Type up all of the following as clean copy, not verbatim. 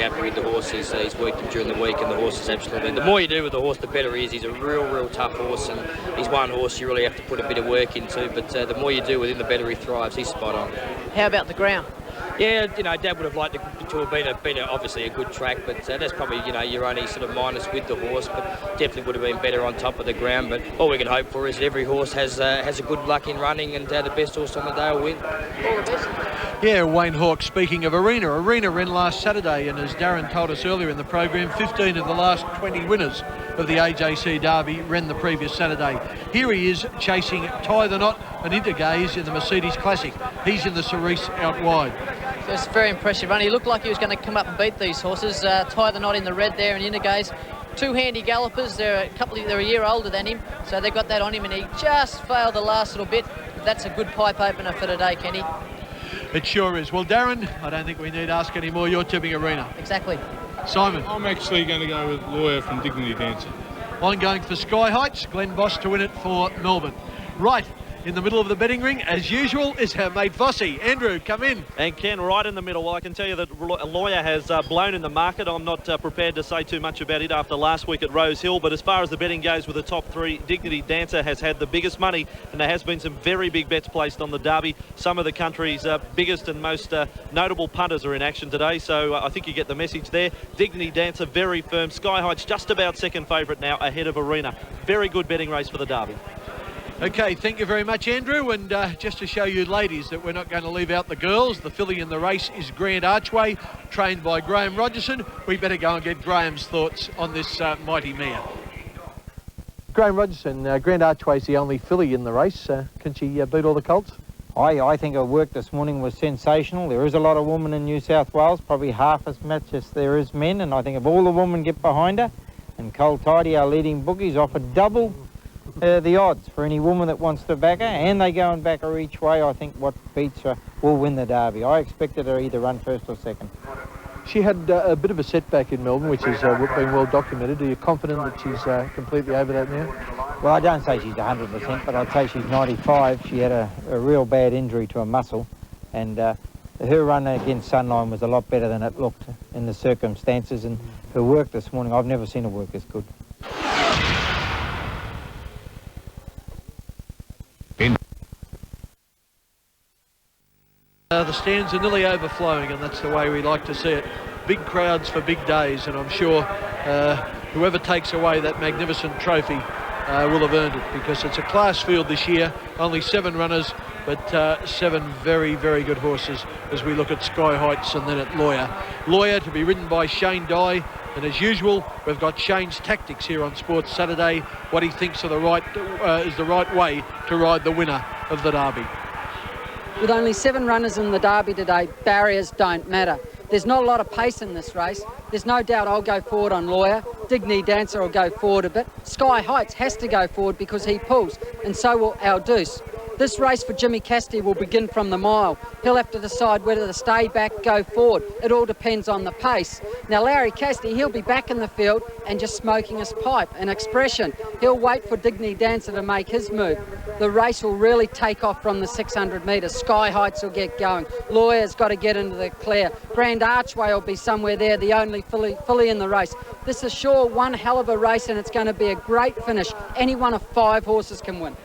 happy with the horse. He's worked him during the week, and the horse is absolutely... The more you do with the horse, the better he is. He's a real tough horse, and he's one horse you really have to put a bit of work into, but the more you do with him, the better he thrives. He's spot on. How about the ground? Yeah, Dad would have liked to have been obviously a good track, but that's probably, your only sort of minus with the horse, but definitely would have been better on top of the ground. But all we can hope for is that every horse has a good luck in running, and the best horse on the day will win. All the best. Yeah, Wayne Hawke, speaking of Arena ran last Saturday, and as Darren told us earlier in the program, 15 of the last 20 winners of the AJC Derby ran the previous Saturday. Here he is chasing Tie the Knot and Intergaze in the Mercedes Classic. He's in the Cerise out wide. Just very impressive run. He looked like he was going to come up and beat these horses. Tie the Knot in the red there and Intergaze. Two handy gallopers. They're a year older than him, so they got that on him, and he just failed the last little bit. But that's a good pipe opener for today, Kenny. It sure is. Well, Darren, I don't think we need to ask any more. You're tipping Arena. Exactly. Simon? I'm actually going to go with Lawyer from Dignity Dancer. I'm going for Sky Heights, Glenn Boss to win it for Melbourne. Right, in the middle of the betting ring, as usual, is our mate Vossi. Andrew, come in. And Ken, right in the middle. Well, I can tell you that a Lawyer has blown in the market. I'm not prepared to say too much about it after last week at Rose Hill, but as far as the betting goes with the top three, Dignity Dancer has had the biggest money, and there has been some very big bets placed on the Derby. Some of the country's biggest and most notable punters are in action today, so I think you get the message there. Dignity Dancer very firm. Sky Heights just about second favourite now, ahead of Arena. Very good betting race for the Derby. Okay, thank you very much, Andrew. And just to show you, ladies, that we're not going to leave out the girls, the filly in the race is Grand Archway, trained by Graham Rogerson. We better go and get Graham's thoughts on this mighty mare. Graham Rogerson, Grand Archway's the only filly in the race. Can she beat all the colts? I think her work this morning was sensational. There is a lot of women in New South Wales, probably half as much as there is men, and I think if all the women get behind her, and Cole Tidy, our leading bookies, offer double the odds for any woman that wants to back her, and they go and back her each way, I think what beats her will win the Derby. I expected her either run first or second. She had a bit of a setback in Melbourne, which has been well documented. Are you confident that she's completely over that now? Well, I don't say she's 100%, but I'd say she's 95. She had a real bad injury to a muscle, and her run against Sunline was a lot better than it looked in the circumstances, and her work this morning, I've never seen her work as good. The stands are nearly overflowing, and that's the way we like to see it. Big crowds for big days, and I'm sure whoever takes away that magnificent trophy will have earned it, because it's a class field this year. Only 7 runners, but 7 very, very good horses as we look at Sky Heights and then at Lawyer. Lawyer to be ridden by Shane Dye, and as usual, we've got Shane's tactics here on Sports Saturday, what he thinks are is the right way to ride the winner of the Derby. With only 7 runners in the Derby today, barriers don't matter. There's not a lot of pace in this race. There's no doubt I'll go forward on Lawyer. Dignity Dancer will go forward a bit. Sky Heights has to go forward because he pulls, and so will our Deuce. This race for Jimmy Cassidy will begin from the mile. He'll have to decide whether to stay back, go forward. It all depends on the pace. Now, Larry Cassidy, he'll be back in the field and just smoking his pipe, an expression. He'll wait for Dignity Dancer to make his move. The race will really take off from the 600 metres. Sky Heights will get going. Lawyer's got to get into the clear. Grand Archway will be somewhere there, the only filly in the race. This is sure one hell of a race, and it's going to be a great finish. Any one of 5 horses can win.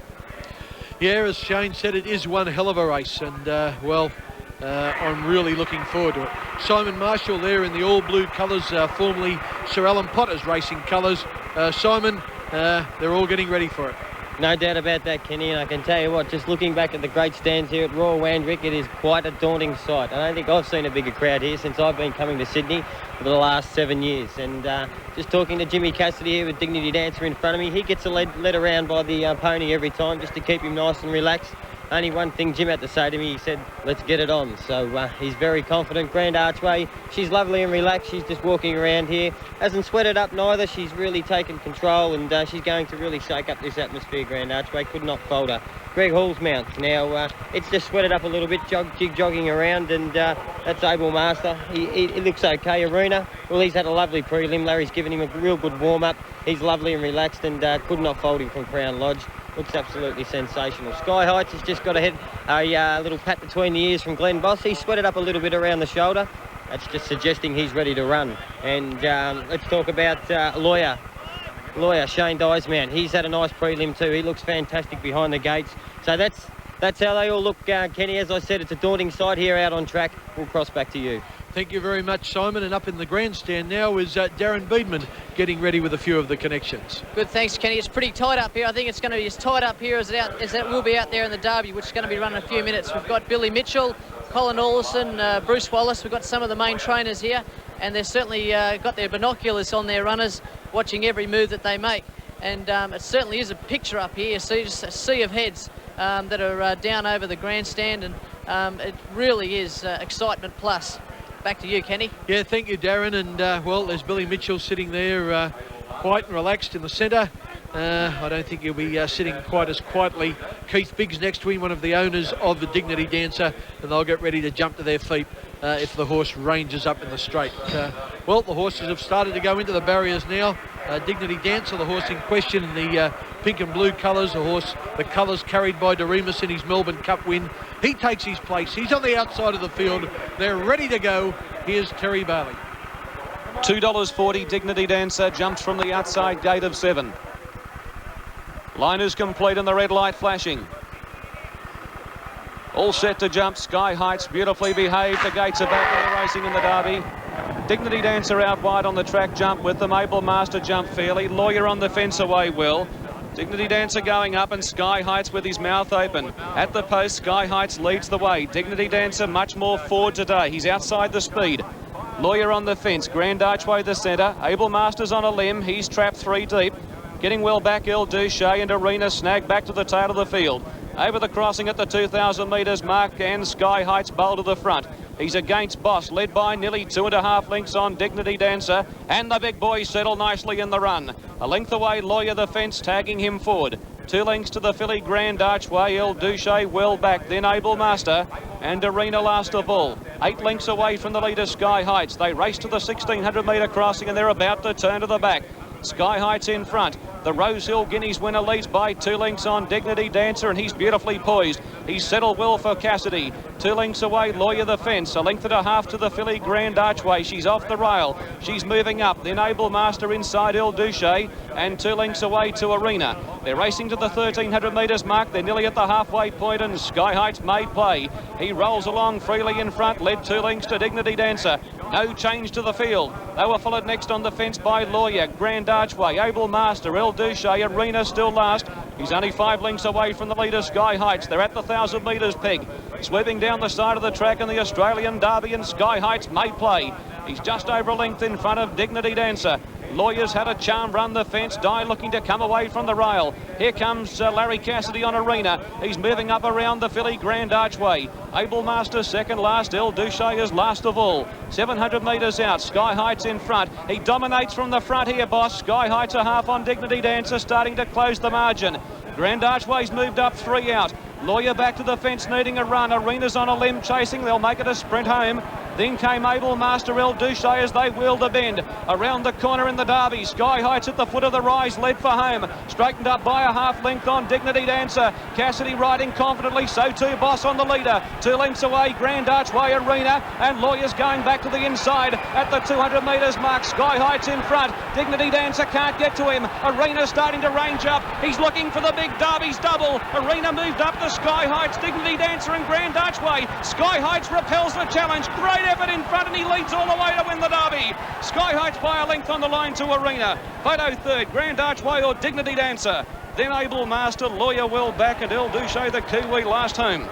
Yeah, as Shane said, it is one hell of a race, and I'm really looking forward to it. Simon Marshall there in the all-blue colours, formerly Sir Alan Potter's racing colours. Simon, they're all getting ready for it. No doubt about that, Kenny, and I can tell you what, just looking back at the great stands here at Royal Randwick, it is quite a daunting sight. I don't think I've seen a bigger crowd here since I've been coming to Sydney for the last 7 years. And just talking to Jimmy Cassidy here with Dignity Dancer in front of me, he gets led around by the pony every time just to keep him nice and relaxed. Only one thing Jim had to say to me, he said, let's get it on. So he's very confident. Grand Archway, she's lovely and relaxed. She's just walking around here. Hasn't sweated up neither. She's really taken control, and she's going to really shake up this atmosphere, Grand Archway. Could not fold her. Greg Hall's mount. Now, it's just sweated up a little bit, jogging around, and that's Abel Master. He looks okay. Arena, well, he's had a lovely prelim. Larry's given him a real good warm-up. He's lovely and relaxed, and could not fold him from Crown Lodge. Looks absolutely sensational. Sky Heights has just got to hit a little pat between the ears from Glenn Boss. He sweated up a little bit around the shoulder. That's just suggesting he's ready to run. And let's talk about Lawyer, Shane Diesman. He's had a nice prelim too. He looks fantastic behind the gates. So that's how they all look, Kenny. As I said, it's a daunting sight here out on track. We'll cross back to you. Thank you very much, Simon. And up in the grandstand now is Darren Beedman getting ready with a few of the connections. Good, thanks, Kenny. It's pretty tight up here. I think it's going to be as tight up here as it will be out there in the Derby, which is going to be running a few minutes. We've got Billy Mitchell, Colin Alderson, Bruce Wallace. We've got some of the main trainers here, and they've certainly got their binoculars on their runners, watching every move that they make. And it certainly is a picture up here. You see just a sea of heads that are down over the grandstand, and it really is excitement plus. Back to you, Kenny. Yeah, thank you, Darren. And, well, there's Billy Mitchell sitting there quiet and relaxed in the centre. I don't think he'll be sitting quite as quietly. Keith Biggs next to him, one of the owners of the Dignity Dancer, and they'll get ready to jump to their feet if the horse ranges up in the straight. Well, the horses have started to go into the barriers now. Dignity Dancer, the horse in question in the pink and blue colours, the colours carried by Doremus in his Melbourne Cup win. He takes his place. He's on the outside of the field. They're ready to go. Here's Terry Bailey. $2.40 Dignity Dancer jumped from the outside gate of 7. Line is complete and the red light flashing. All set to jump. Sky Heights beautifully behaved. The gates are back in the racing in the Derby. Dignity Dancer out wide on the track, jump with them. Able Master jump fairly. Lawyer on the fence away well. Dignity Dancer going up and Sky Heights with his mouth open. At the post, Sky Heights leads the way. Dignity Dancer much more forward today. He's outside the speed. Lawyer on the fence. Grand Archway the centre. Able Master's on a limb. He's trapped 3 deep. Getting well back, El Duche and Arena snag back to the tail of the field. Over the crossing at the 2,000 metres mark and Sky Heights bowl to the front. He's against Boss, led by nearly 2.5 lengths on Dignity Dancer. And the big boys settle nicely in the run. A length away, Lawyer the fence, tagging him forward. 2 lengths to the filly Grand Archway, El Duche well back, then Able Master and Arena last of all. 8 lengths away from the leader, Sky Heights. They race to the 1,600 metre crossing and they're about to turn to the back. Sky Heights in front. The Rosehill Guineas winner leads by 2 lengths on Dignity Dancer and he's beautifully poised. He's settled well for Cassidy. 2 lengths away, Lawyer the fence. 1.5 lengths to the filly Grand Archway. She's off the rail. She's moving up. Then Able Master inside El Duche and 2 lengths away to Arena. They're racing to the 1,300 metres mark. They're nearly at the halfway point and Sky Heights made play. He rolls along freely in front, led 2 lengths to Dignity Dancer. No change to the field. They were followed next on the fence by Lawyer, Grand Archway, Able Master, El Duche, Arena still last. He's only 5 lengths away from the leader, Sky Heights. They're at the 1,000 metres peg. Sweeping down the side of the track in the Australian Derby and Sky Heights may play. He's just over a length in front of Dignity Dancer. Lawyer's had a charm run the fence. Di looking to come away from the rail. Here comes Larry Cassidy on Arena. He's moving up around the filly Grand Archway. Able Master second last. El Duche is last of all. 700 metres out. Sky Heights in front. He dominates from the front here, Boss. Sky Heights a half on Dignity Dancer, starting to close the margin. Grand Archway's moved up 3 out. Lawyer back to the fence, needing a run. Arena's on a limb chasing. They'll make it a sprint home. Then came Able Master, El Duche as they wheeled the bend. Around the corner in the Derby. Sky Heights at the foot of the rise, led for home. Straightened up by a half length on Dignity Dancer. Cassidy riding confidently, so too Boss on the leader. 2 lengths away, Grand Archway, Arena. And Lawyer's going back to the inside at the 200 metres mark. Sky Heights in front. Dignity Dancer can't get to him. Arena starting to range up. He's looking for the big Derby's double. Arena moved up to Sky Heights. Dignity Dancer and Grand Archway. Sky Heights repels the challenge. Great effort in front and he leads all the way to win the Derby. Sky Heights by a length on the line to Arena. Photo third, Grand Archway or Dignity Dancer. Then Able Master, Lawyer well back and El Duche the Kiwi last home.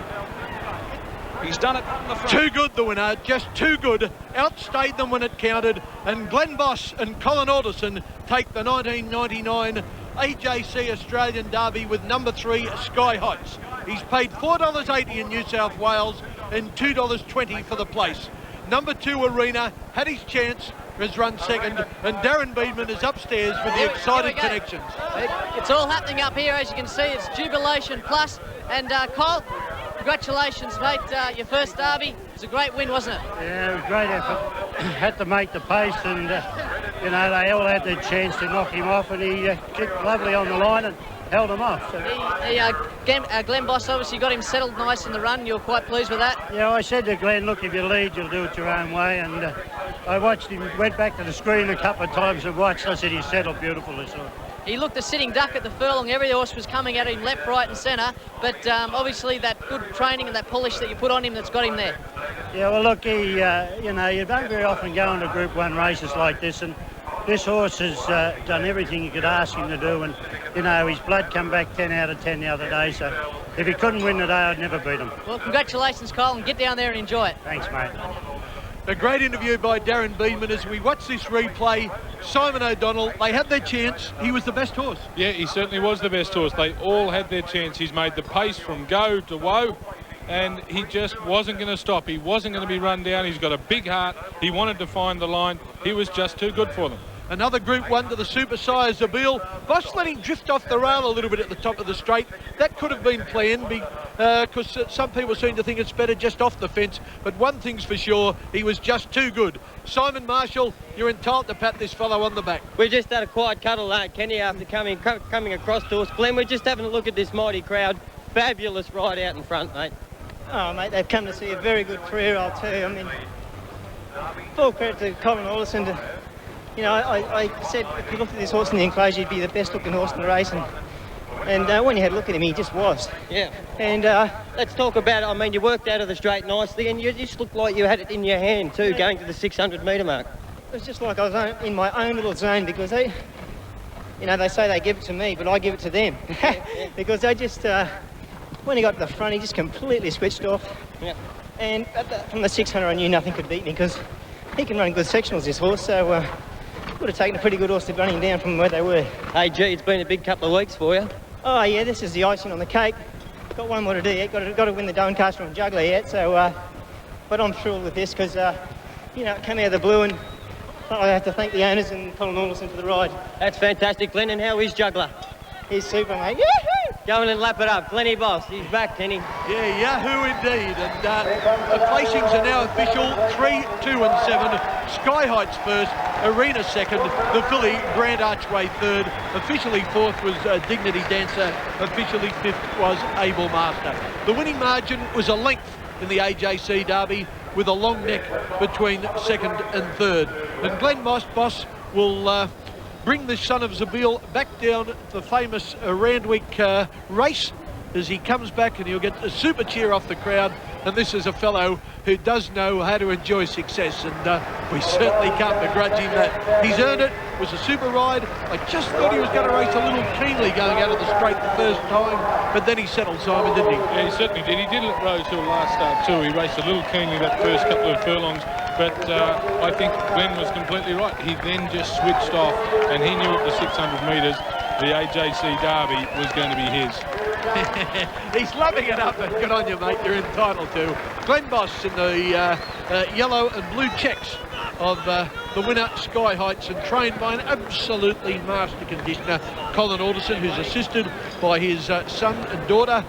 He's done it from the front. Too good, the winner, just too good. Outstayed them when it counted. And Glenn Boss and Colin Alderson take the 1999 AJC Australian Derby with number 3, Sky Heights. He's paid $4.80 in New South Wales and $2.20 for the place. Number 2, Arena, had his chance, has run second, and Darren Beedman is upstairs with the excited connections. It's all happening up here, as you can see. It's Jubilation Plus. And Kyle, congratulations, mate. Your first Derby. It was a great win, wasn't it? Yeah, it was a great effort. Had to make the pace and, you know, they all had their chance to knock him off and he kicked lovely on the line and held him off. So. Glenn Boss obviously got him settled nice in the run. You're quite pleased with that? Yeah, I said to Glenn, look, if you lead, you'll do it your own way. And I watched him, went back to the screen a couple of times and watched. I said, he's settled beautiful this horse. He looked a sitting duck at the furlong. Every horse was coming at him left, right and centre. But obviously that good training and that polish that you put on him that's got him there. Yeah, well, look, he, you know, you don't very often go into Group 1 races like this. And this horse has done everything you could ask him to do. And, you know, his blood come back 10 out of 10 the other day. So if he couldn't win today, I'd never beat him. Well, congratulations, Colin. Get down there and enjoy it. Thanks, mate. A great interview by Darren Beedman as we watch this replay. Simon O'Donnell, they had their chance. He was the best horse. Yeah, he certainly was the best horse. They all had their chance. He's made the pace from go to woe, and he just wasn't going to stop. He wasn't going to be run down. He's got a big heart. He wanted to find the line. He was just too good for them. Another Group 1 to the Super Sire Zabil. Boss let him drift off the rail a little bit at the top of the straight. That could have been planned because some people seem to think it's better just off the fence. But one thing's for sure, he was just too good. Simon Marshall, you're entitled to pat this fellow on the back. We just had a quiet cuddle, Kenny, after coming across to us. Glenn, we're just having a look at this mighty crowd. Fabulous ride out in front, mate. Oh, mate, they've come to see a very good 3-year-old too. I mean, full credit to Colin Alderson. You know, I said if you looked at this horse in the enclosure, he'd be the best looking horse in the race. And when you had a look at him, he just was. Yeah. And let's talk about it. I mean, you worked out of the straight nicely, and you just looked like you had it in your hand too, going to the 600-metre mark. It was just like I was in my own little zone because they, you know, they say they give it to me, but I give it to them. Because they just, when he got to the front, he just completely switched off. Yeah. And from the 600, I knew nothing could beat me because he can run good sectionals, this horse. So. Would have taken a pretty good horse to run him down from where they were. Hey, gee, it's been a big couple of weeks for you. Oh, yeah, this is the icing on the cake. Got one more to do yet. Got to win the Doncaster and Juggler yet. So, but I'm thrilled with this because, you know, it came out of the blue and I have to thank the owners and Colin Alderson for the ride. That's fantastic, Glenn. And how is Juggler? He's super, mate. Yahoo! Go in and lap it up. Glenny Boss, he's back, Kenny. Yeah, yahoo indeed. And the placings are now official. 3, 2 and 7. Sky Heights first, Arena second, the filly Grand Archway third. Officially fourth was Dignity Dancer. Officially fifth was Able Master. The winning margin was a length in the AJC Derby with a long neck between second and third. And Glenn Boss will bring the son of Zabil back down the famous Randwick race as he comes back, and he'll get a super cheer off the crowd. And this is a fellow who does know how to enjoy success, and we certainly can't begrudge him that. He's earned it. It was a super ride. I just thought he was going to race a little keenly going out of the straight the first time, but then he settled, Simon, didn't he? Yeah, he certainly did. He did it at Rose Hill last start too. He raced a little keenly that first couple of furlongs, but I think Glenn was completely right. He then just switched off, and he knew at the 600 metres the AJC Derby was going to be his. He's loving it up, and good on you, mate. You're entitled to. Glenn Boss in the yellow and blue checks of the winner, Sky Heights, and trained by an absolutely master conditioner, Colin Alderson, who's assisted by his son and daughter,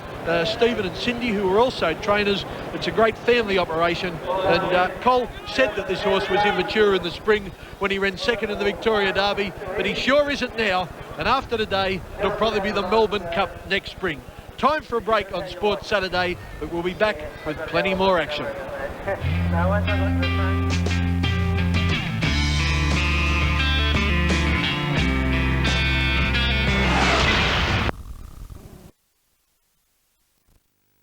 Stephen and Cindy, who are also trainers. It's a great family operation, and Cole said that this horse was immature in the spring when he ran second in the Victoria Derby, but he sure isn't now, and after today it'll probably be the Melbourne Cup next spring. Time for a break on Sports Saturday, but we'll be back with plenty more action.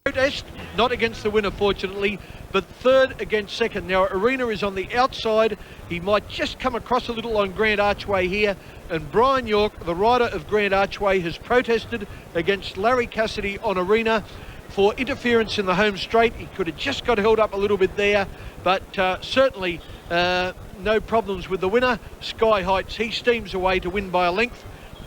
Protest, not against the winner fortunately, but third against second. Now Arena is on the outside. He might just come across a little on Grand Archway here, and Brian York, the rider of Grand Archway, has protested against Larry Cassidy on Arena for interference in the home straight. He could have just got held up a little bit there, but certainly no problems with the winner, Sky Heights. He steams away to win by a length.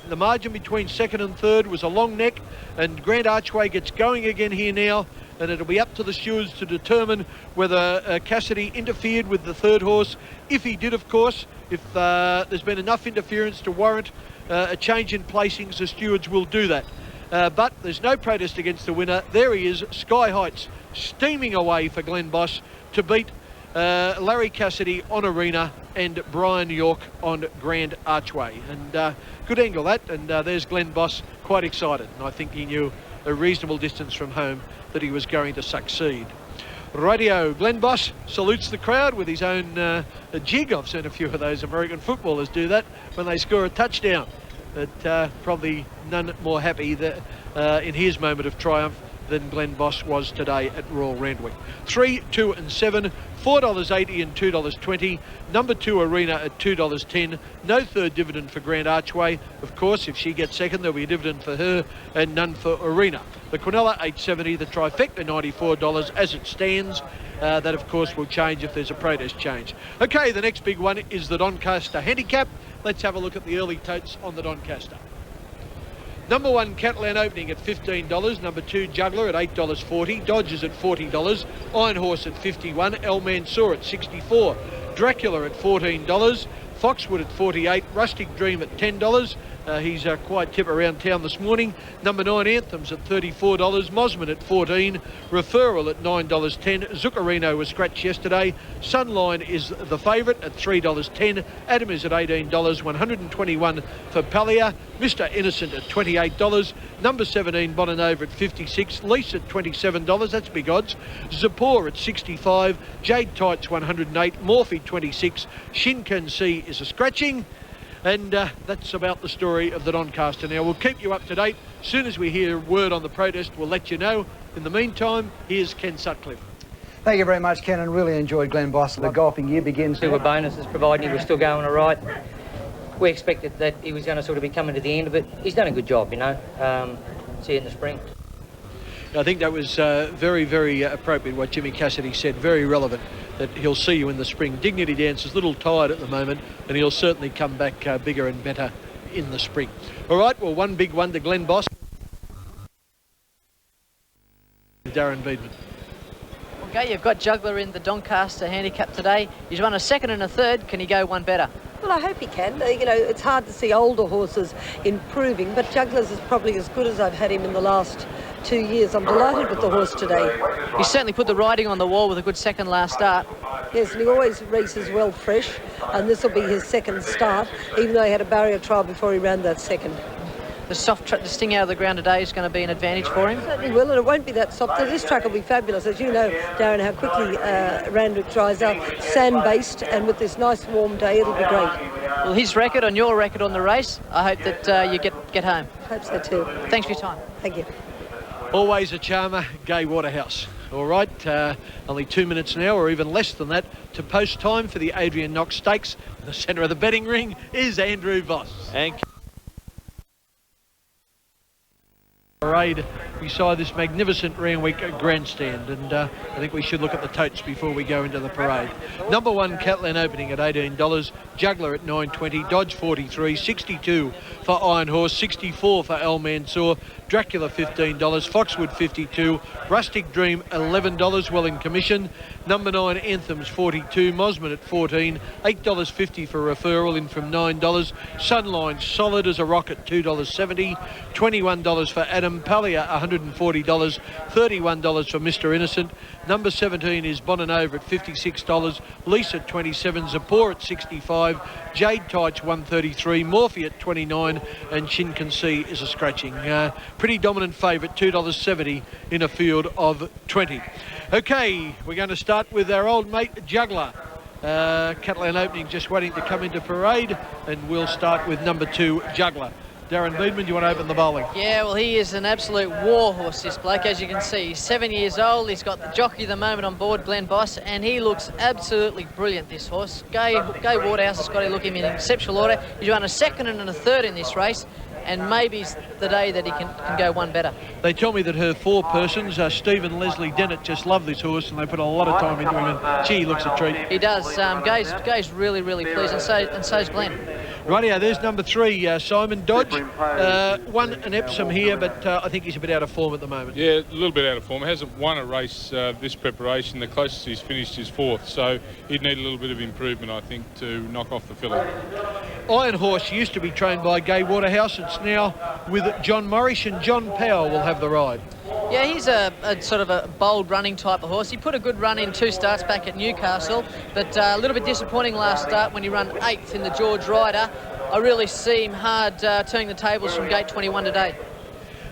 The margin between second and third was a long neck, and Grand Archway gets going again here now, and it'll be up to the stewards to determine whether Cassidy interfered with the third horse. If he did, of course, if there's been enough interference to warrant a change in placings, the stewards will do that. But there's no protest against the winner. There he is, Sky Heights, steaming away for Glenn Boss to beat Larry Cassidy on Arena. and Brian York on Grand Archway. And good angle that, and there's Glenn Boss quite excited, and I think he knew a reasonable distance from home that he was going to succeed. Radio, Glenn Boss salutes the crowd with his own jig. I've seen a few of those American footballers do that when they score a touchdown. But probably none more happy that, in his moment of triumph than Glenn Boss was today at Royal Randwick. 3, 2 and 7, $4.80 and $2.20. Number 2 Arena at $2.10. No third dividend for Grand Archway. Of course, if she gets second, there'll be a dividend for her and none for Arena. The Quinella $8.70, the Trifecta $94 as it stands. That, of course, will change if there's a protest change. Okay, the next big one is the Doncaster Handicap. Let's have a look at the early totes on the Doncaster. Number 1, Catalan Opening at $15. Number 2, Juggler at $8.40. Dodgers at $40. Iron Horse at $51. El Mansour at $64. Dracula at $14. Foxwood at $48. Rustic Dream at $10. He's quite tip around town this morning. Number 9, Anthems at $34. Mosman at $14. Referral at $9.10. Zuccarino was scratched yesterday. Sunline is the favourite at $3.10. Adam is at $18. 121 for Palia. Mr. Innocent at $28. Number 17, Bonanova at $56. Lease at $27. That's big odds. Zapor at $65. Jade Tights $108. Morphe $26. Shinkansi is a scratching. And that's about the story of the Doncaster. Now, we'll keep you up to date. As soon as we hear word on the protest, we'll let you know. In the meantime, here's Ken Sutcliffe. Thank you very much, Ken, and really enjoyed Glenn Boss. The golfing year begins. There were bonuses provided he was still going all right. We expected that he was going to sort of be coming to the end of it. He's done a good job, you know. See you in the spring. I think that was very, very appropriate what Jimmy Cassidy said. Very relevant that he'll see you in the spring. Dignity Dance is a little tired at the moment, and he'll certainly come back bigger and better in the spring. All right, well, one big one to Glenn Boss. Darren Beedman. Okay, you've got Juggler in the Doncaster Handicap today. He's run a second and a third. Can he go one better? Well, I hope he can. You know, it's hard to see older horses improving, but Juggler's is probably as good as I've had him in the last 2 years. I'm delighted with the horse today. He certainly put the riding on the wall with a good second last start. Yes, and he always races well fresh, and this will be his second start, even though he had a barrier trial before he ran that second. The soft track, the sting out of the ground today is going to be an advantage for him. Certainly will, and it won't be that soft. This track will be fabulous. As you know, Darren, how quickly Randwick dries out, sand-based, and with this nice warm day, it'll be great. Well, his record on your record on the race, I hope that you get home. Hope so too. Thanks for your time. Thank you. Always a charmer, Gay Waterhouse. All right, only 2 minutes now, or even less than that, to post time for the Adrian Knox Stakes. In the centre of the betting ring is Andrew Voss. And parade beside this magnificent Randwick grandstand, and I think we should look at the totes before we go into the parade. Number 1, Catalan Opening at $18, Juggler at $9.20, Dodge $43, $62 for Iron Horse, $64 for El Mansour, Dracula $15, Foxwood $52, Rustic Dream $11, well in commission. Number 9, Anthems $42, Mosman at $14, $8.50 for Referral in from $9, Sunline solid as a rock at $2.70, $21 for Adam, Palia $140, $31 for Mr. Innocent. Number 17 is Bonanova at $56, Lease at $27, Zapor at $65, Jade Tights $133, Morphe at $29, and Shinkansi is a scratching. Pretty dominant favourite, $2.70 in a field of 20. Okay, we're going to start with our old mate Juggler. Catalan Opening just waiting to come into parade, and we'll start with number 2, Juggler. Darren Beedman, do you want to open the bowling? Yeah, well, he is an absolute war horse, this bloke, as you can see. He's 7 years old. He's got the jockey at the moment on board, Glenn Boss, and he looks absolutely brilliant, this horse. Gay Waterhouse has got to look him in exceptional order. He's run a second and a third in this race, and maybe it's the day that he can go one better. They tell me that her 4 persons, Steve and Leslie Dennett, just love this horse, and they put a lot of time into him, and gee, he looks a treat. He does. Gay's really, really pleased, and so's Glenn. Rightio, there's number 3, Simon Dodge. Won an Epsom here, but I think he's a bit out of form at the moment. Yeah, a little bit out of form. Hasn't won a race this preparation. The closest he's finished is 4th, so he'd need a little bit of improvement, I think, to knock off the filly. Iron Horse used to be trained by Gay Waterhouse. It's now with John Morrish, and John Powell will have the ride. Yeah, he's a sort of a bold running type of horse. He put a good run in 2 starts back at Newcastle, but a little bit disappointing last start when he ran 8th in the George Ryder. I really see him hard turning the tables from gate 21 today.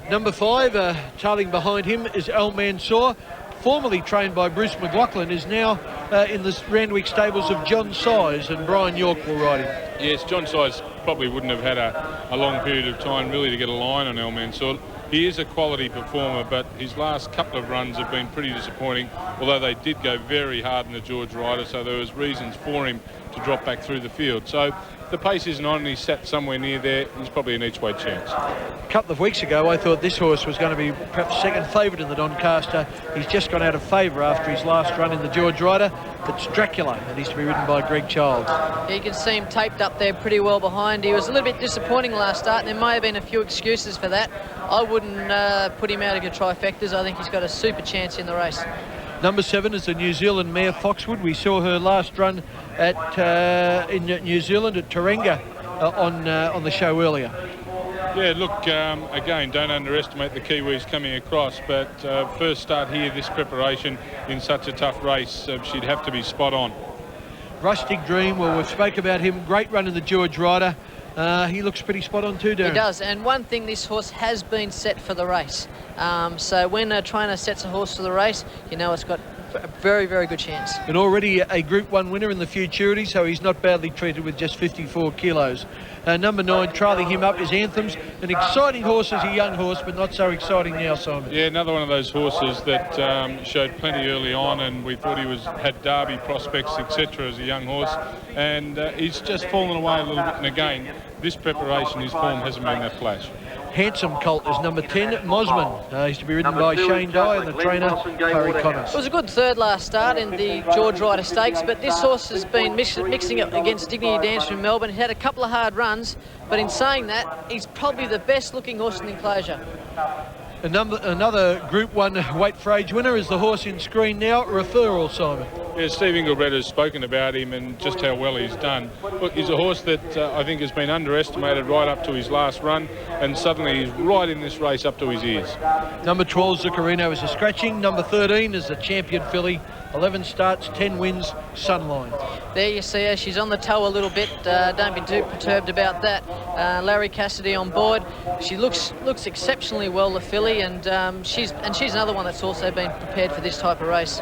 Number 5, tailing behind him is Al Mansour, formerly trained by Bruce McLaughlin, is now in the Randwick stables of John Size, and Brian York will ride him. Yes, John Size probably wouldn't have had a long period of time really to get a line on El Mansour. He is a quality performer, but his last couple of runs have been pretty disappointing, although they did go very hard in the George Ryder, so there was reasons for him to drop back through the field. So if the pace isn't on and he's sat somewhere near there, he's probably an each-way chance. A couple of weeks ago, I thought this horse was going to be perhaps second favourite in the Doncaster. He's just gone out of favour after his last run in the George Ryder. It's Dracula, and he's to be ridden by Greg Childs. You can see him taped up there pretty well behind. He was a little bit disappointing last start, and there may have been a few excuses for that. I wouldn't put him out of your trifectas. I think he's got a super chance in the race. Number 7 is the New Zealand mare Foxwood. We saw her last run at in New Zealand at Tauranga on the show earlier. Yeah, look, again, don't underestimate the Kiwis coming across, but first start here, this preparation in such a tough race, she'd have to be spot on. Rustic Dream, well, we've spoke about him. Great run in the George Ryder. He looks pretty spot on too, Darren. He does, and one thing, this horse has been set for the race. So when a trainer sets a horse for the race, you know it's got a very, very good chance. And already a Group 1 winner in the Futurity, so he's not badly treated with just 54 kilos. Number 9, trailing him up, is Anthems. An exciting horse as a young horse, but not so exciting now, Simon. Yeah, another one of those horses that showed plenty early on, and we thought he had Derby prospects, etc. as a young horse. And he's just fallen away a little bit. And again, this preparation, his form hasn't been that flash. Handsome Colt is number 10, Mosman. He's to be ridden by Shane Dye and the trainer, Harry Connors. It was a good third last start in the George Ryder Stakes, but this horse has been mixing up against Dignity Dancer in Melbourne. He had a couple of hard runs, but in saying that, he's probably the best looking horse in the enclosure. Another Group 1 weight for age winner is the horse in screen now, Referral, Simon. Yeah, Steve Engelbrecht has spoken about him and just how well he's done. Look, he's a horse that I think has been underestimated right up to his last run, and suddenly he's right in this race up to his ears. Number 12, Zuccarino, is a scratching. Number 13 is the champion filly. 11 starts, 10 wins, Sunline. There you see her. She's on the toe a little bit. Don't be too perturbed about that. Larry Cassidy on board. She looks exceptionally well, the filly, and she's another one that's also been prepared for this type of race.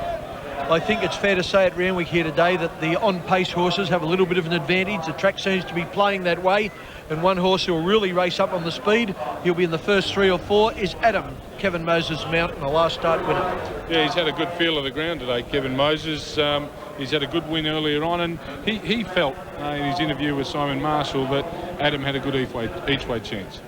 I think it's fair to say at Randwick here today that the on-pace horses have a little bit of an advantage. The track seems to be playing that way, and one horse who will really race up on the speed, he'll be in the first 3 or 4, is Adam, Kevin Moses' mount, and the last start winner. Yeah, he's had a good feel of the ground today, Kevin Moses. He's had a good win earlier on, and he felt in his interview with Simon Marshall that Adam had a good each-way chance.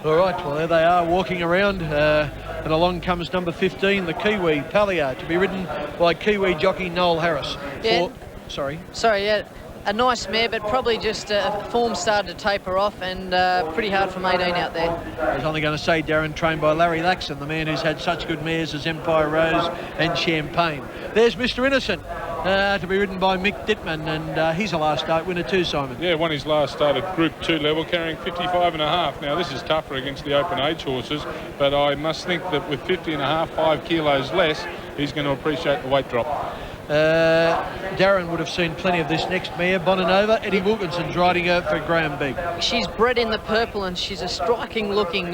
All right, well, there they are walking around, and along comes number 15, the Kiwi, Pallier, to be ridden by Kiwi jockey Noel Harris. Yeah. Sorry, yeah. A nice mare, but probably just form started to taper off, and pretty hard from 18 out there. I was only going to say, Darren, trained by Larry Laxon, the man who's had such good mares as Empire Rose and Champagne. There's Mr. Innocent, to be ridden by Mick Dittman, and he's a last start winner too, Simon. Yeah, won his last start at Group 2 level, carrying 55.5. Now, this is tougher against the open age horses, but I must think that with 50.5, 5 kilos less, he's going to appreciate the weight drop. Darren would have seen plenty of this next mare, Bonanova. Eddie Wilkinson's riding her for Graham Big. She's bred in the purple, and she's a striking looking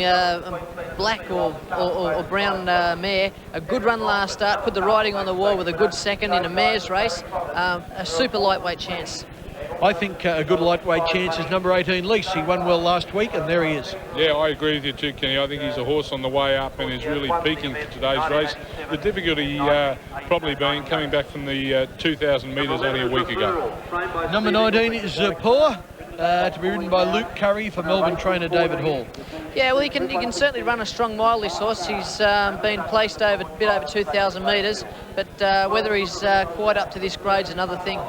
black or brown mare. A good run last start, put the riding on the wall with a good second in a mare's race. A super lightweight chance. I think a good lightweight chance is number 18, Lease. He won well last week, and there he is. Yeah, I agree with you too, Kenny. I think he's a horse on the way up and is really peaking for today's race. The difficulty probably being coming back from the 2,000 metres only a week ago. Number 19 is Poor, to be ridden by Luke Curry for Melbourne trainer David Hall. Yeah, well, he can certainly run a strong mile, this horse. He's been placed a bit over 2,000 metres, but whether he's quite up to this grade's another thing.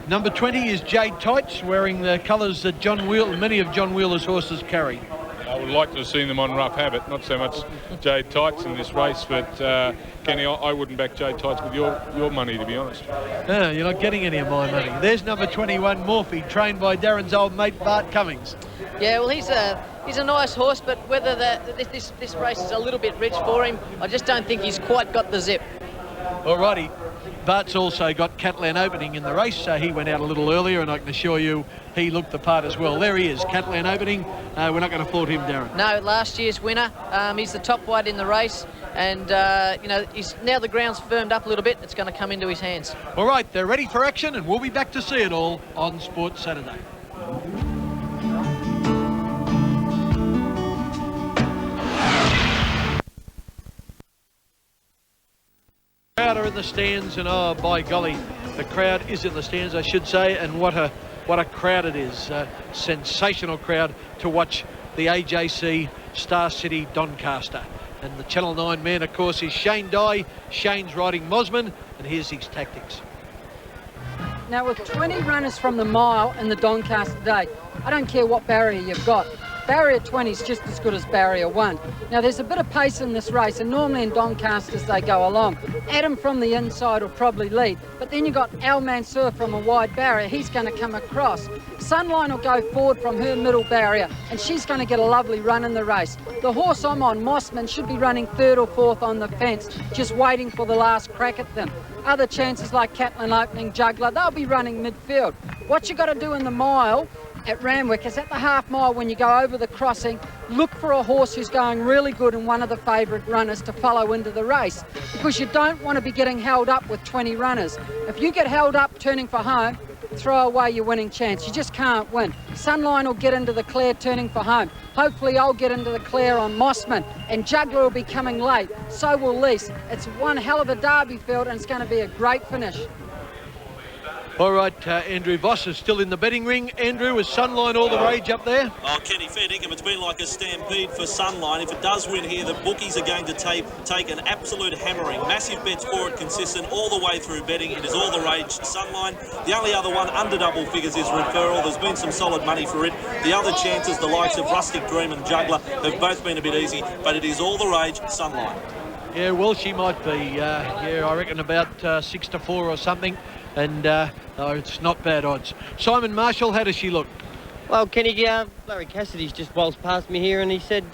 Number 20 is Jade Tights, wearing the colours that many of John Wheeler's horses carry. I would like to have seen them on Rough Habit, not so much Jade Tights in this race, but Kenny, I wouldn't back Jade Tights with your money, to be honest. No, you're not getting any of my money. There's number 21, Morphy, trained by Darren's old mate Bart Cummings. Yeah, well, he's he's a nice horse, but whether this race is a little bit rich for him, I just don't think he's quite got the zip. Alrighty. Bart's also got Catalan Opening in the race, so he went out a little earlier, and I can assure you he looked the part as well. There he is, Catalan Opening. We're not going to fault him, Darren. No, last year's winner. He's the top weight in the race, and you know, now the ground's firmed up a little bit. It's going to come into his hands. All right, they're ready for action, and we'll be back to see it all on Sports Saturday. Crowd are in the stands, and oh by golly, the crowd is in the stands, I should say, and what a crowd it is. Sensational crowd to watch the AJC Star City Doncaster. And the Channel 9 man, of course, is Shane Dye. Shane's riding Mosman, and here's his tactics. Now, with 20 runners from the mile in the Doncaster today, I don't care what barrier you've got. Barrier 20 is just as good as barrier 1. Now, there's a bit of pace in this race, and normally in Doncasters they go along. Adam from the inside will probably lead, but then you've got Al Mansour from a wide barrier. He's going to come across. Sunline will go forward from her middle barrier, and she's going to get a lovely run in the race. The horse I'm on, Mossman, should be running 3rd or 4th on the fence, just waiting for the last crack at them. Other chances like Catalan Opening, Juggler, they'll be running midfield. What you got to do in the mile at Randwick is at the half mile, when you go over the crossing, look for a horse who's going really good and one of the favourite runners to follow into the race, because you don't want to be getting held up with 20 runners. If you get held up turning for home, throw away your winning chance. You just can't win. Sunline will get into the clear turning for home. Hopefully I'll get into the clear on Mossman, and Juggler will be coming late. So will Lease. It's one hell of a derby field, and it's going to be a great finish. All right, Andrew Voss is still in the betting ring. Andrew, is Sunline all the rage up there? Oh, Kenny, fair dinkum. It's been like a stampede for Sunline. If it does win here, the bookies are going to take an absolute hammering. Massive bets for it, consistent all the way through betting. It is all the rage, Sunline. The only other one under double figures is Referral. There's been some solid money for it. The other chances, the likes of Rustic Dream and Juggler, have both been a bit easy, but it is all the rage, Sunline. Yeah, well, she might be. Yeah, I reckon about 6-4 or something. And no, it's not bad odds. Simon Marshall, how does she look? Well, Kenny, Larry Cassidy's just waltzed past me here, and he said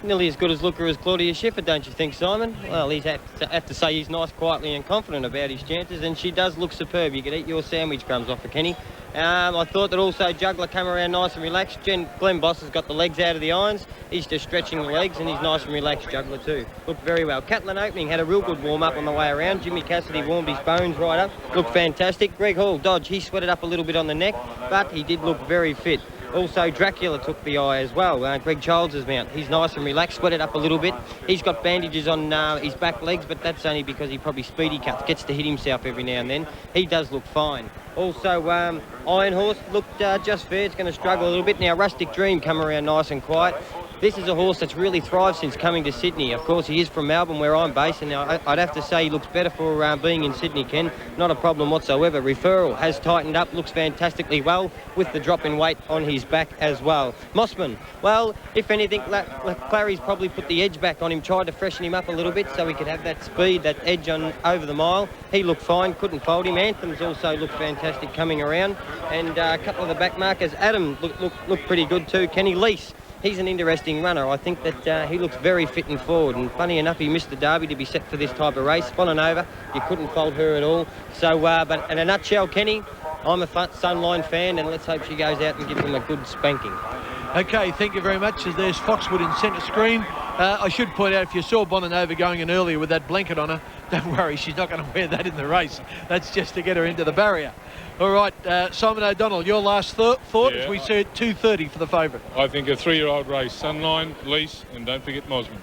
nearly as good as looker as Claudia Schiffer, don't you think, Simon? Well, he's have to say he's nice, quietly and confident about his chances, and she does look superb. You could eat your sandwich crumbs off her, Kenny. I thought that also Juggler came around nice and relaxed. Glenn Boss has got the legs out of the irons. He's just stretching the legs, and he's nice and relaxed, Juggler too. Looked very well. Catalan Opening had a real good warm-up on the way around. Jimmy Cassidy warmed his bones right up. Looked fantastic. Greg Hall, Dodge, he sweated up a little bit on the neck, but he did look very fit. Also, Dracula took the eye as well. Greg Childs' mount. He's nice and relaxed, sweated up a little bit. He's got bandages on his back legs, but that's only because he probably speedy cuts, gets to hit himself every now and then. He does look fine. Also, Iron Horse looked just fair. It's going to struggle a little bit. Now, Rustic Dream come around nice and quiet. This is a horse that's really thrived since coming to Sydney. Of course, he is from Melbourne, where I'm based, and I'd have to say he looks better for being in Sydney, Ken. Not a problem whatsoever. Referral has tightened up, looks fantastically well, with the drop in weight on his back as well. Mossman, well, if anything, Clary's probably put the edge back on him, tried to freshen him up a little bit so he could have that speed, that edge on over the mile. He looked fine, couldn't fold him. Anthem's also looked fantastic coming around, and a couple of the back markers. Adam looked pretty good too. Kenny Lease, he's an interesting runner. I think that he looks very fit and forward, and funny enough, he missed the Derby to be set for this type of race. Fallen over, you couldn't fold her at all. So, but in a nutshell, Kenny, I'm a Sunline fan, and let's hope she goes out and gives him a good spanking. Okay, thank you very much. As there's Foxwood in centre screen. I should point out, if you saw Bonanova going in earlier with that blanket on her, don't worry, she's not going to wear that in the race. That's just to get her into the barrier. All right, Simon O'Donnell, your last thought as we see it 2:30 for the favourite. I think a 3-year-old race. Sunline, Lease, and don't forget Mosman.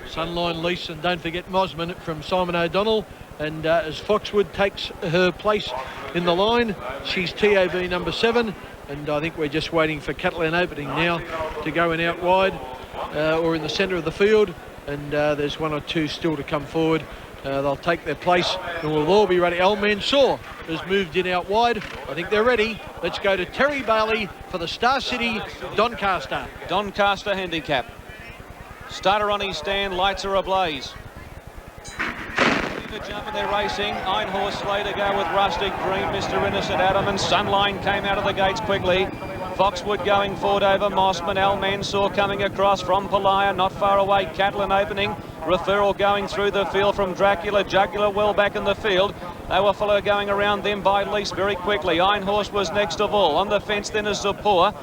Sunline, Lease, and don't forget Mosman from Simon O'Donnell. And as Foxwood takes her place in the line, she's TAB number 7. And I think we're just waiting for Catalan Opening now to go in out wide or in the centre of the field. And there's one or two still to come forward. They'll take their place and we'll all be ready. Al Mansour has moved in out wide. I think they're ready. Let's go to Terry Bailey for the Star City Doncaster. Doncaster handicap. Starter on his stand, lights are ablaze. The jump and they're racing. Iron Horse Slay to go with Rustic Dream, Mr. Innocent Adam, and Sunline came out of the gates quickly. Foxwood going forward over Mossman. Al Mansour coming across from Pelaya, not far away. Catlin opening. Referral going through the field from Dracula. Jugular well back in the field. They were followed going around them by Lease very quickly. Iron Horse was next of all. On the fence then is Zapor.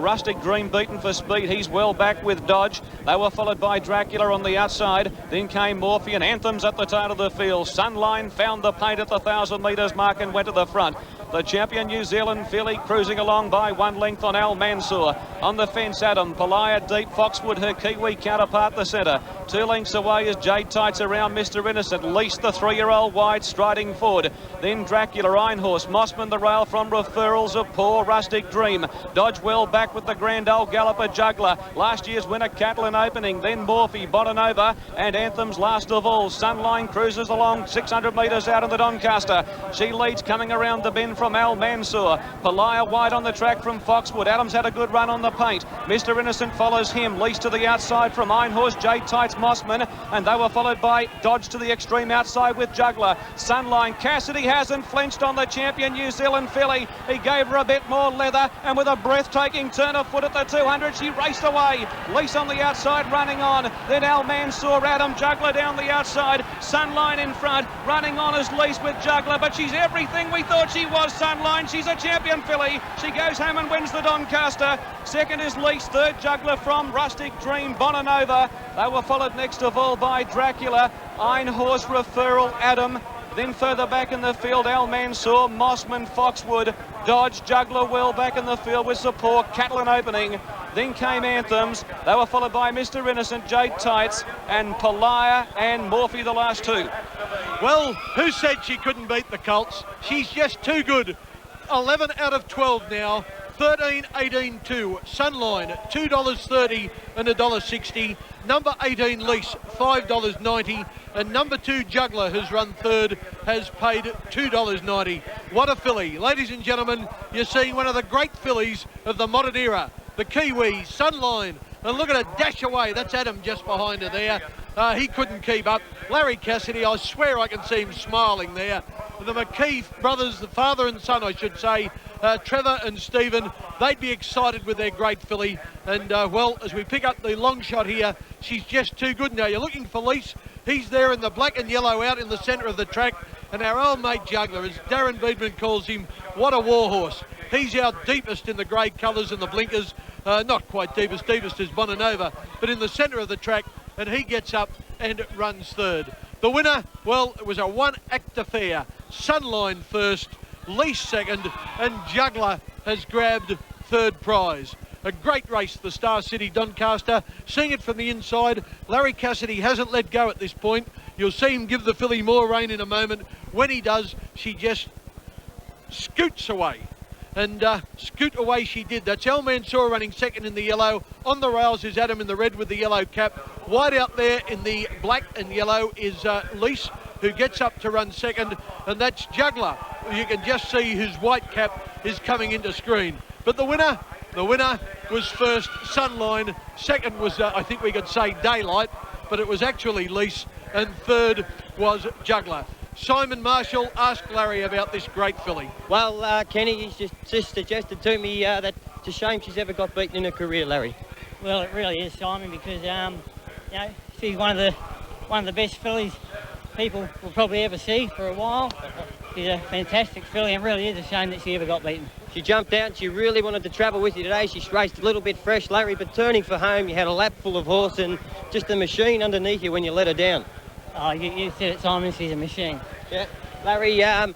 Rustic Dream beaten for speed. He's well back with Dodge. They were followed by Dracula on the outside. Then came Morphe and Anthems at the tail of the field. Sunline found the paint at the 1,000 metres mark and went to the front. The champion New Zealand filly cruising along by 1 length on Al Mansour. On the fence, Adam. Pelaya deep. Foxwood, her Kiwi counterpart, the centre. 2 lengths away is Jade Tights around Mr. Innocent. Least the 3-year-old wide striding forward. Then Dracula, Iron Horse, Mossman the rail from Referrals of Poor Rustic Dream. Dodge well back with the Grand Old Galloper Juggler. Last year's winner Catlin opening. Then Morphe, Bonanova and Anthems last of all. Sunline cruises along 600 metres out in the Doncaster. She leads coming around the bend from Al Mansour. Pelaya wide on the track from Foxwood. Adams had a good run on the paint. Mr. Innocent follows him. Least to the outside from Iron Horse, Jade Tights, Mossman. And they were followed by Dodge to the extreme outside with Juggler. Sunline. Cassidy hasn't flinched on the champion New Zealand filly. He gave her a bit more leather and with a breathtaking turn of foot at the 200, she raced away. Lease on the outside running on. Then Al Mansour, Adam Juggler down the outside. Sunline in front. Running on as Lease with Juggler, but she's everything we thought she was, Sunline. She's a champion filly. She goes home and wins the Doncaster. Second is Lease. Third, Juggler from Rustic Dream, Bonanova. They were followed next of all by Dracula, Iron Horse, Referral, Adam. Then further back in the field, Al Mansour, Mossman, Foxwood, Dodge, Juggler well back in the field with support, Catlin opening. Then came Anthems. They were followed by Mr. Innocent, Jade Tights, and Pelaya and Morphe, the last two. Well, who said she couldn't beat the Colts? She's just too good. 11 out of 12 now. 13, 18, 2. Sunline, $2.30 and $1.60. Number 18, Lease, $5.90. And number 2, Juggler, who's run third, has paid $2.90. What a filly. Ladies and gentlemen, you're seeing one of the great fillies of the modern era. The Kiwi, Sunline. And look at her dash away. That's Adam just behind her there. He couldn't keep up. Larry Cassidy, I swear I can see him smiling there. The McKee brothers, the father and son, I should say, Trevor and Stephen, they'd be excited with their great filly. And, well, as we pick up the long shot here, she's just too good now. You're looking for Lease. He's there in the black and yellow out in the centre of the track. And our old mate Juggler, as Darren Beedman calls him, what a warhorse. He's our deepest in the grey colours and the blinkers. Not quite deepest is Bonanova, but in the centre of the track. And he gets up and runs third. The winner, well, it was a one-act affair. Sunline first, Lease second, and Juggler has grabbed third prize. A great race, the Star City Doncaster. Seeing it from the inside, Larry Cassidy hasn't let go at this point. You'll see him give the filly more rein in a moment. When he does, she just scoots away. And scoot away she did. That's Al Mansour running second in the yellow. On the rails is Adam in the red with the yellow cap. Wide out there in the black and yellow is Lease, who gets up to run second. And that's Juggler. You can just see whose white cap is coming into screen. But the winner was first, Sunline. Second was, I think we could say, Daylight, but it was actually Lease. And third was Juggler. Simon Marshall, ask Larry about this great filly. Well, Kenny, he's just suggested to me that it's a shame she's ever got beaten in her career, Larry. Well, it really is, Simon, because you know, she's one of the best fillies people will probably ever see for a while. She's a fantastic filly, and really is a shame that she ever got beaten. She jumped out and she really wanted to travel with you today. She raced a little bit fresh, Larry, but turning for home, you had a lap full of horse and just a machine underneath you when you let her down. Oh, you said it, Simon, she's a machine. Yeah. Larry, I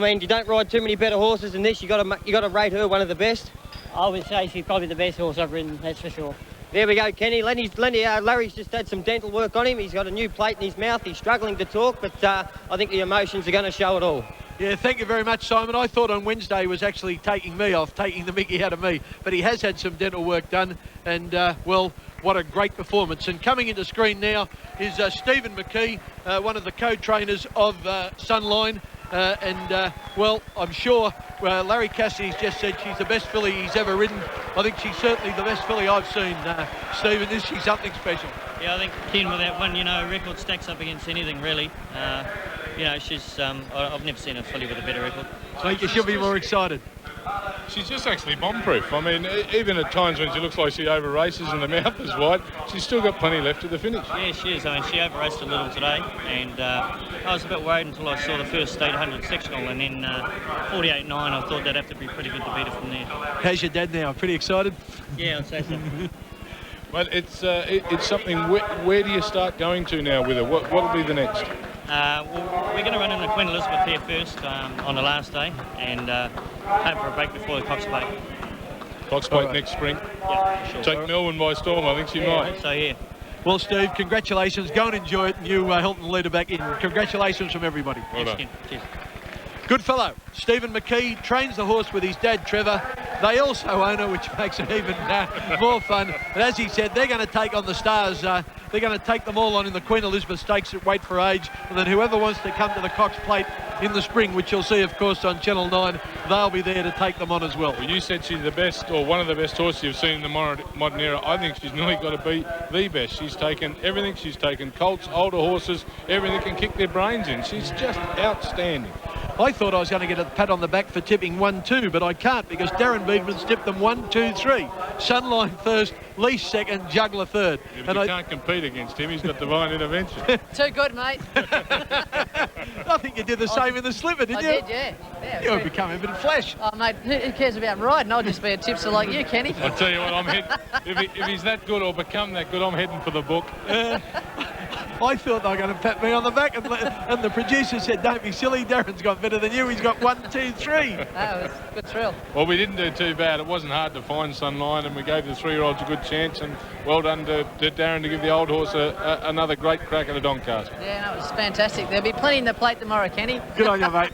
mean, you don't ride too many better horses than this. You got to rate her one of the best. I would say she's probably the best horse I've ridden, that's for sure. There we go, Kenny. Larry's just had some dental work on him. He's got a new plate in his mouth. He's struggling to talk, but I think the emotions are going to show it all. Yeah, thank you very much, Simon. I thought on Wednesday he was actually taking me off, taking the mickey out of me, but he has had some dental work done, and, well, what a great performance. And coming into screen now is Stephen McKee, one of the co-trainers of Sunline. Well, I'm sure Larry Cassidy's just said she's the best filly he's ever ridden. I think she's certainly the best filly I've seen, Stephen. Is she something special? Yeah, I think Ken, with that one, you know, record stacks up against anything, really. You know, she's, I've never seen a filly with a better record. So you should be more excited. She's just actually bomb-proof. I mean, even at times when she looks like she over-races and the mouth is wide, she's still got plenty left to the finish. Yeah, she is. I mean, she over-raced a little today, and I was a bit worried until I saw the first state 100 sectional, and then 48.9, I thought that'd have to be pretty good to beat her from there. How's your dad now? Pretty excited? Yeah, I'd say so. But it's something. Where do you start going to now with her? What'll be the next? Well, we're going to run in the Queen Elizabeth here first on the last day, and hope for a break before the Cox Plate. Cox Plate next spring? Yeah, sure. Take Melbourne by storm, I think she might. I hope so, yeah. Well, Steve, congratulations. Go and enjoy it, and you help the leader back in. Congratulations from everybody. Well done. Cheers. Good fellow. Stephen McKee trains the horse with his dad, Trevor. They also own her, which makes it even more fun. And as he said, they're going to take on the stars. They're going to take them all on in the Queen Elizabeth Stakes at Weight for Age. And then whoever wants to come to the Cox Plate in the spring, which you'll see, of course, on Channel 9, they'll be there to take them on as well. Well, you said she's the best, or one of the best horses you've seen in the modern era. I think she's nearly got to be the best. She's taken everything. She's taken colts, older horses, everything can kick their brains in. She's just outstanding. I thought I was going to get a pat on the back for tipping 1-2, but I can't because Darren Beedman's tipped them 1-2-3. Sunline first, Leash second, Juggler third. Yeah, but you can't compete against him. He's got divine intervention. Too good, mate. I think you did the same in the slipper, didn't you? I did, yeah. You've become a bit of flash. Oh, mate, who cares about riding? I'll just be a tipster like you, Kenny. I tell you what, I'm heading. If he's that good or become that good, I'm heading for the book. I thought they were going to pat me on the back, and the producer said, "Don't be silly. Darren's got better than you. He's got 1-2-3." That was a good thrill. Well, we didn't do too bad. It wasn't hard to find Sunline, and we gave the 3-year-olds a good chance. And well done to Darren to give the old horse another great crack at a Doncaster. Yeah, no, it was fantastic. There'll be plenty in the plate tomorrow, Kenny. Good on you, mate.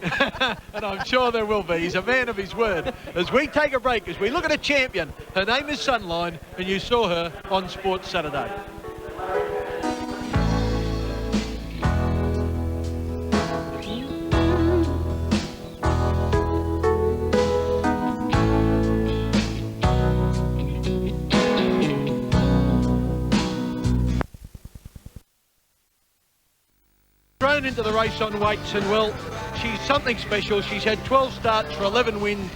And I'm sure there will be. He's a man of his word. As we take a break, as we look at a champion, her name is Sunline, and you saw her on Sports Saturday. Thrown into the race on weights, and well, she's something special. She's had 12 starts for 11 wins,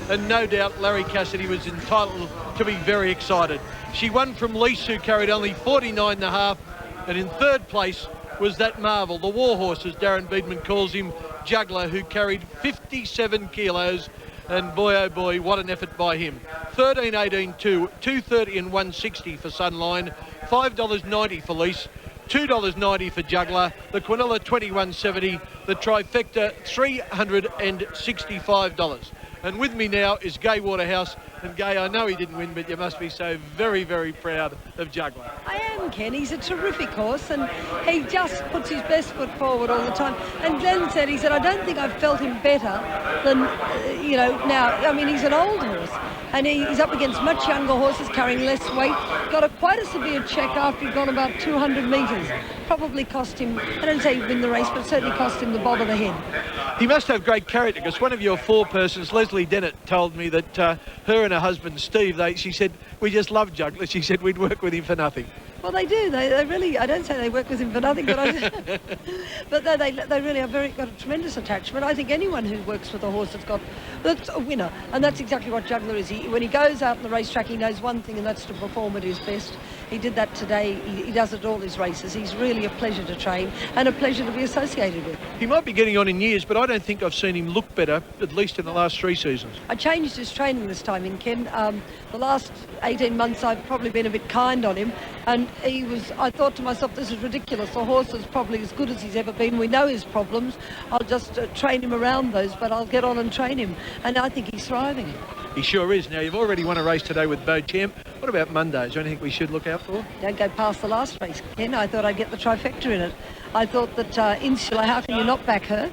and no doubt Larry Cassidy was entitled to be very excited. She won from Lease, who carried only 49.5, and in third place was that marvel, the war horse, as Darren Beedman calls him, Juggler, who carried 57 kilos, and boy oh boy, what an effort by him. 13.18.2, 2.30 and 1.60 for Sunline, $5.90 for Lease, $2.90 for Juggler, the Quinella $21.70, the Trifecta $365. And with me now is Gai Waterhouse. And Gai, I know he didn't win, but you must be so very, very proud of Juggler. I am, Ken. He's a terrific horse, and he just puts his best foot forward all the time. And Glenn said, he said, I don't think I've felt him better than, now. I mean, he's an old horse, and he's up against much younger horses carrying less weight. Got quite a severe check after he'd gone about 200 metres. Probably cost him, I don't say he'd win the race, but certainly cost him the bob of the head. He must have great character, because one of your forepersons, Leslie Dennett, told me that her and her husband Steve, she said, we just love Juggler. She said we'd work with him for nothing. Well, they do. They really, I don't say they work with him for nothing, but but they really are got a tremendous attachment. I think anyone who works with a horse that's a winner, and that's exactly what Juggler is. When he goes out on the racetrack, he knows one thing, and that's to perform at his best. He did that today. He does it all his races. He's really a pleasure to train and a pleasure to be associated with. He might be getting on in years, but I don't think I've seen him look better, at least in the last 3 seasons. I changed his training this time in Ken. The last 18 months I've probably been a bit kind on him, and I thought to myself, this is ridiculous. The horse is probably as good as he's ever been. We know his problems. I'll just train him around those, but I'll get on and train him, and I think he's thriving. He sure is. Now, you've already won a race today with Beauchamp. What about Mondays? Is there anything we should look out for? Don't go past the last race, Ken. I thought I'd get the trifecta in it. I thought that Insula, how can you not back her?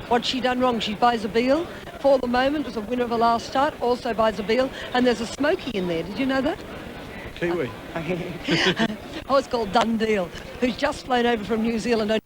What's she done wrong? She buys a Beal. For the moment, was a winner of the last start, also buys a Beal. And there's a Smoky in there. Did you know that? Kiwi. Oh, it's called Dundeel, who's just flown over from New Zealand.